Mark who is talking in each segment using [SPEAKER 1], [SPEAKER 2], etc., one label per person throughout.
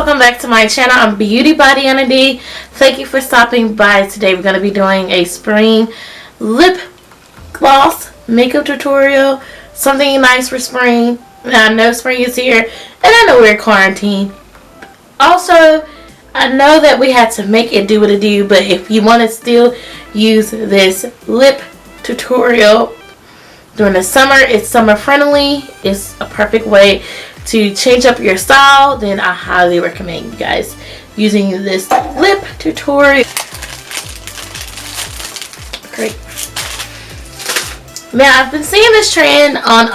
[SPEAKER 1] welcome back to my channel. I'm Beauty by Deanna D. Thank you for stopping by. Today we're going to be doing a spring lip gloss makeup tutorial. Something nice for spring. I know spring is here and I know we're quarantined. Also, I know that we had to make it do what it do, but if you want to still use this lip tutorial during the summer, it's summer friendly, it's a perfect way to change up your style, then I highly recommend you guys using this lip tutorial. Great. Now, I've been seeing this trend on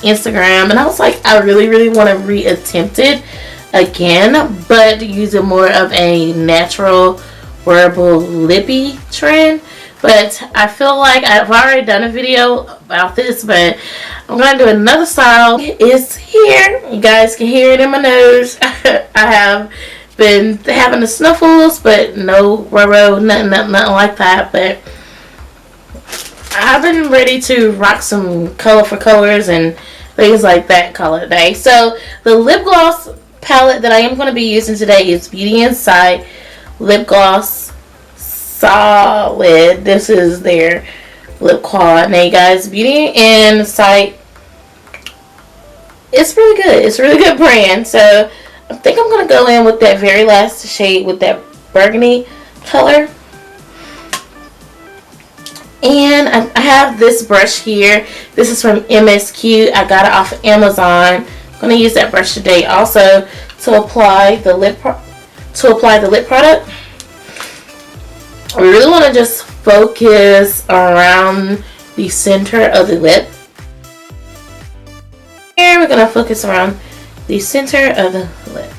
[SPEAKER 1] Instagram, and I was like, I really want to reattempt it again, but using more of a natural wearable lippy trend. But I feel like I've already done a video about this, but I'm going to do another style. It's here. You guys can hear it in my nose. I have been having the snuffles, but no roro, nothing like that. But I've been ready to rock some colorful colors and things like that color today. So the lip gloss palette that I am going to be using today is Beauty Inside Lip Gloss Solid. This is their lip quad. Now you guys, Beauty Inside, it's really good. It's a really good brand. So I think I'm going to go in with that very last shade with that burgundy color. And I have this brush here. This is from MSQ. I got it off of Amazon. I'm going to use that brush today also to apply the lip product. We really want to just focus around the center of the lip. Here we're going to focus around the center of the lip.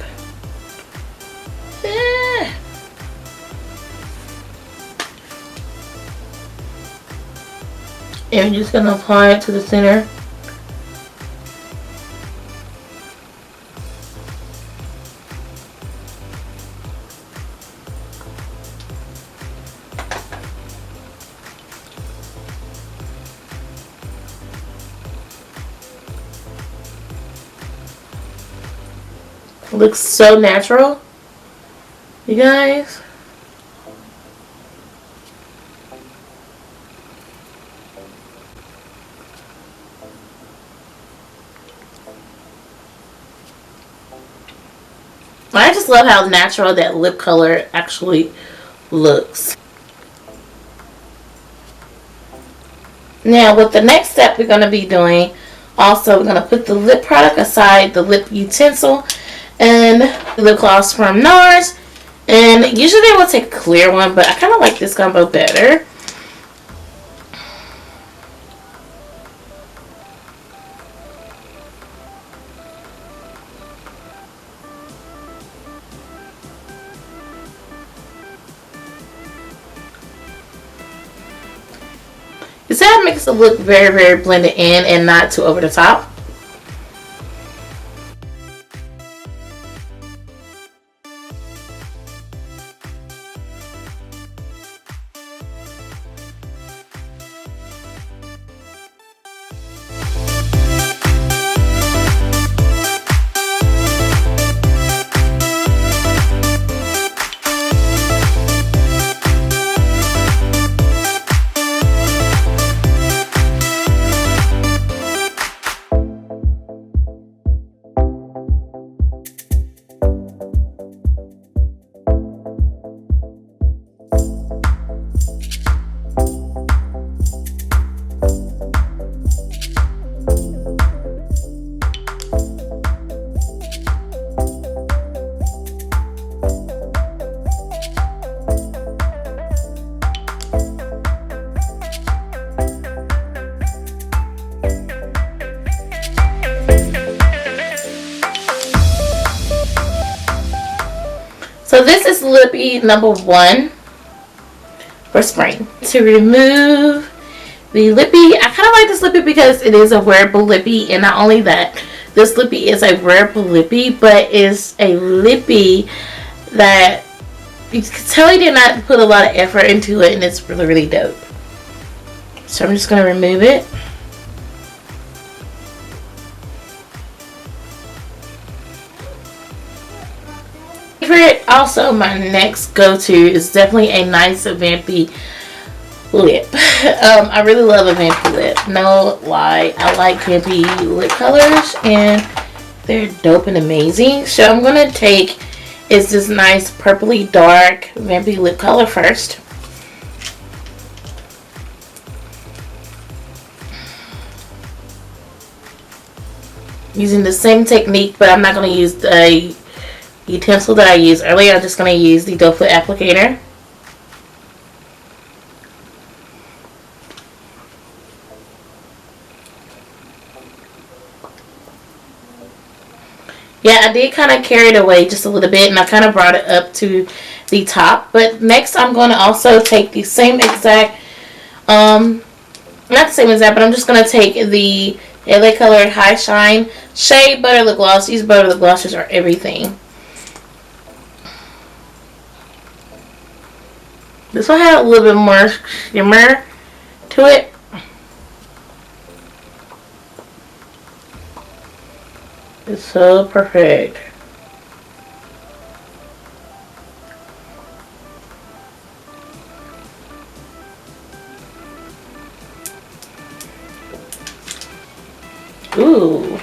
[SPEAKER 1] And we're just going to apply it to the center. It looks so natural, you guys. I just love how natural that lip color actually looks. Now with the next step we're going to be doing, also we're going to put the lip product aside, the lip utensil, and the lip gloss from NARS. And usually they will take a clear one, but I kind of like this combo better. You see how it makes it look very blended in and not too over the top? So this is lippy number 1 for spring. To remove the lippy, I kind of like this lippy because it is a wearable lippy, and not only that, this lippy is a wearable lippy, but is a lippy that you can tell he did not put a lot of effort into it, and it's really dope. So I'm just going to remove it. Favorite, also my next go-to is definitely a nice vampy lip. I really love a vampy lip. No lie, I like vampy lip colors and they're dope and amazing. So I'm gonna take is this nice purpley dark vampy lip color first. Using the same technique, but I'm not gonna use the utensil that I used earlier. I'm just gonna use the doe foot applicator. Yeah, I did kind of carry it away just a little bit, and I kind of brought it up to the top. But next, I'm going to also take the same exact, not the same exact, but I'm just going to take the LA Color High Shine Shea Butter Lip Gloss. These butter lip glosses are everything. This one had a little bit more shimmer to it. It's so perfect. Ooh.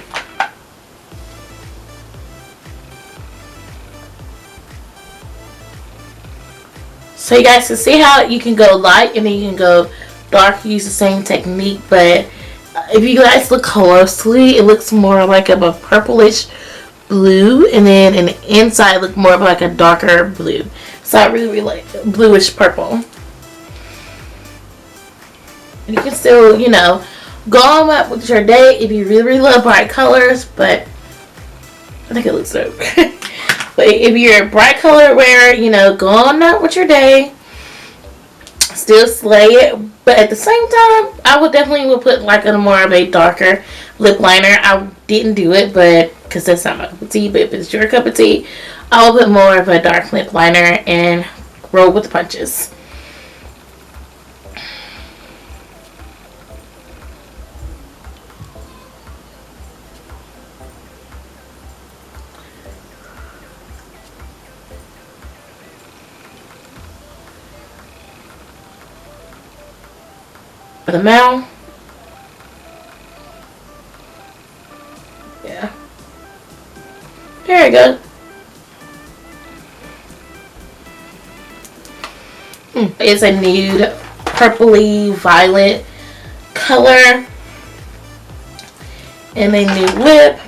[SPEAKER 1] So you guys can see how you can go light and then you can go dark. Use the same technique, but if you guys look closely, it looks more like of a purplish blue, and then in the inside look more of like a darker blue. So I really like bluish purple. And you can still, you know, go on up with your day if you really love bright colors, but I think it looks dope. But if you're a bright color wearer, you know, go on out with your day. Still slay it, but at the same time, I would definitely put like a more of a darker lip liner. I didn't do it, but because that's not my cup of tea. But if it's your cup of tea, I'll put more of a dark lip liner and roll with the punches. For the mouth. Yeah. There you go. It's a nude purpley violet color and a nude lip.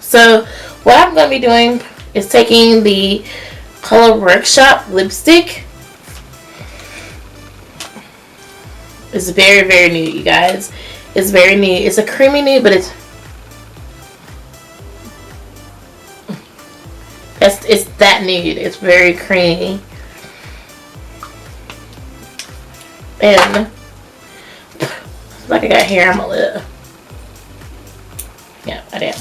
[SPEAKER 1] So what I'm going to be doing is taking the Color Workshop lipstick. It's very, very nude, you guys. It's very nude. It's a creamy nude, but it's that nude. It's very creamy. And like I got hair on my lip. Yeah, I did.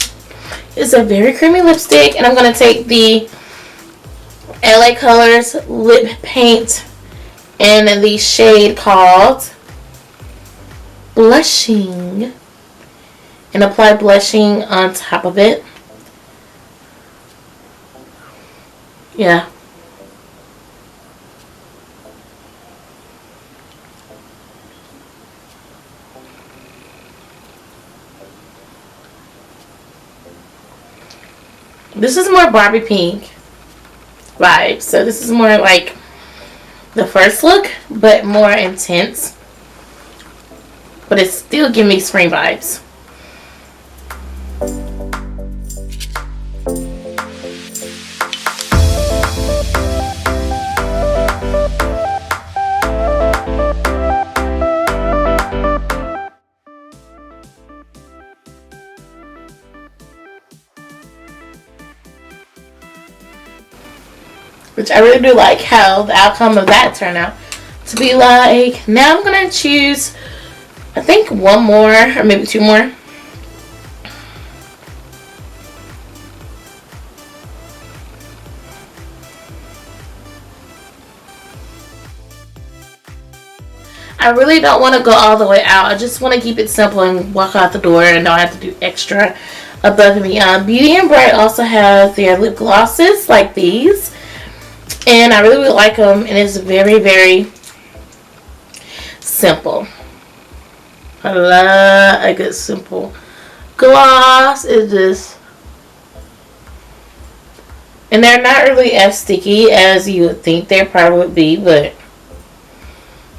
[SPEAKER 1] It's a very creamy lipstick, and I'm gonna take the LA Colors lip paint in the shade called Blushing, and apply blushing on top of it. Yeah. This is more Barbie pink vibe. So this is more like the first look, but more intense. But it still gives me spring vibes. Which I really do like how the outcome of that turned out to be like. Now I'm going to choose, I think, one more or maybe two more. I really don't want to go all the way out. I just want to keep it simple and walk out the door and don't have to do extra above and beyond. Beauty and Bright also has their lip glosses like these. And I really, really like them. And it's very, very simple. I love a good simple gloss. It just, and they're not really as sticky as you would think they probably would be, but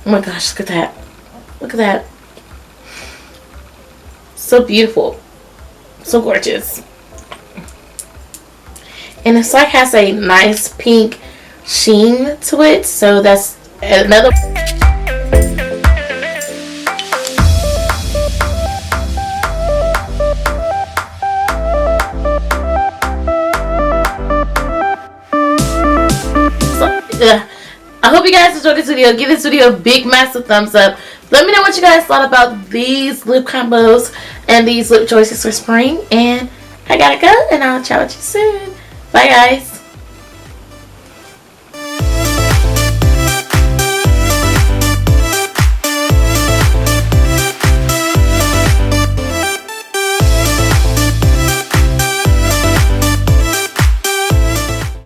[SPEAKER 1] oh my gosh, look at that. Look at that. So beautiful. So gorgeous. And it's like has a nice pink sheen to it. So that's another. I hope you guys enjoyed this video. Give this video a big massive thumbs up. Let me know what you guys thought about these lip combos and these lip choices for spring. And I gotta go, and I'll chat with you soon. Bye guys.